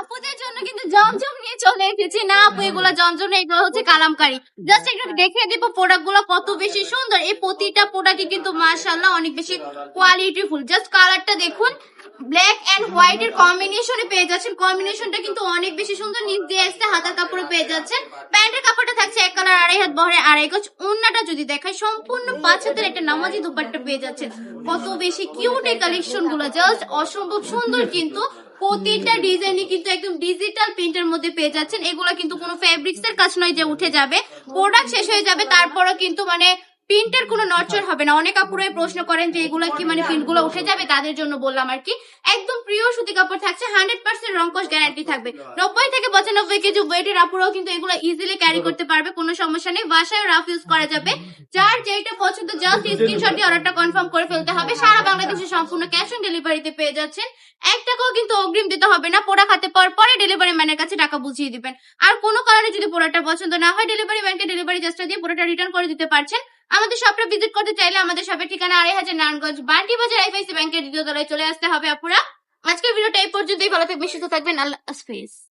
আপুদের জন্য কিন্তু জমজম নিয়ে চলে এসেছি। না আপু, এগুলো জমজম না, এগুলো হচ্ছে কালামকারী। জাস্ট একটু দেখে দিব প্রোডাক্ট গুলো কত বেশি সুন্দর। এই প্রতিটা প্রোডাক্টই কিন্তু মাশাআল্লাহ অনেক বেশি কোয়ালিটিফুল। জাস্ট কালারটা দেখুন, ব্ল্যাক এন্ড হোয়াইট এর কম্বিনেশনে পেয়ে যাচ্ছেন। কম্বিনেশনটা কিন্তু অনেক বেশি সুন্দর। নিচ দিয়ে আসতে হাতার কাপড়ে পেয়ে যাচ্ছেন। প্যান্টের কাপড়টা থাকছে এক কালার, আড়াই হাত বহরে, আড়াই গজ। ওন্নাটা যদি দেখায় সম্পূর্ণ 5 হাতের একটা নামাজি দুপাট্টা পেয়ে যাচ্ছেন। কত বেশি কিউট এই কালেকশন গুলো, জাস্ট অসম্ভব সুন্দর। কিন্তু প্রতিটা ডিজাইনই কিন্তু একদম ডিজিটাল প্রিন্টের মধ্যে পেয়ে যাচ্ছেন। এগুলো কিন্তু কোনো ফেব্রিক্স এর কাজ নয় যে উঠে যাবে, প্রোডাক্ট শেষ হয়ে যাবে তারপরও কিন্তু মানে প্রিন্টের কোনো নড়চড় হবে না। অনেক আপুরাই প্রশ্ন করেন যে এগুলো কি মানে প্রিন্ট গুলো উঠে যাবে, তাদের জন্য বললাম আর কি। একদম প্রিয় সুতি কাপড় থাকছে, 100% রংকশ গ্যারান্টি থাকবে। 90 থেকে 95 কেজি ওয়েটের আপুরাও কিন্তু এগুলো ইজিলি ক্যারি করতে পারবে, কোনো সমস্যা নেই। বাসায় রাফ ইউজ করা যাবে। যার যেটা পছন্দ জাস্ট স্ক্রিনশট দিয়ে অর্ডারটা কনফার্ম করে ফেলতে হবে। সারা বাংলাদেশে সম্পূর্ণ ক্যাশ অন ডেলিভারিতে পেয়ে যাচ্ছেন। 1 টাকাও কিন্তু অগ্রিম দিতে হবে না। প্রোডাক্ট হাতে পাওয়ার পরে ডেলিভারি ম্যানের কাছে টাকা বুঝিয়ে দিবেন। আর কোনো কারণে যদি প্রোডাক্টটা পছন্দ না হয়, ডেলিভারি ম্যানকে ডেলিভারি চার্জটা দিয়ে প্রোডাক্টটা রিটার্ন করে দিতে পারছেন। আমাদের শপটা ভিজিট করতে চাইলে আমাদের শপের ঠিকানা 2500 নারায়ণগঞ্জ বান্টি বাজার আইফআইসি ব্যাংকের দ্বিতীয় তলায় চলে আসতে হবে আপুরা। আজকের ভিডিওটা এই পর্যন্তই। ভালো থাকবেন, সুস্থ থাকবেন, আল্লাহ হাফেজ।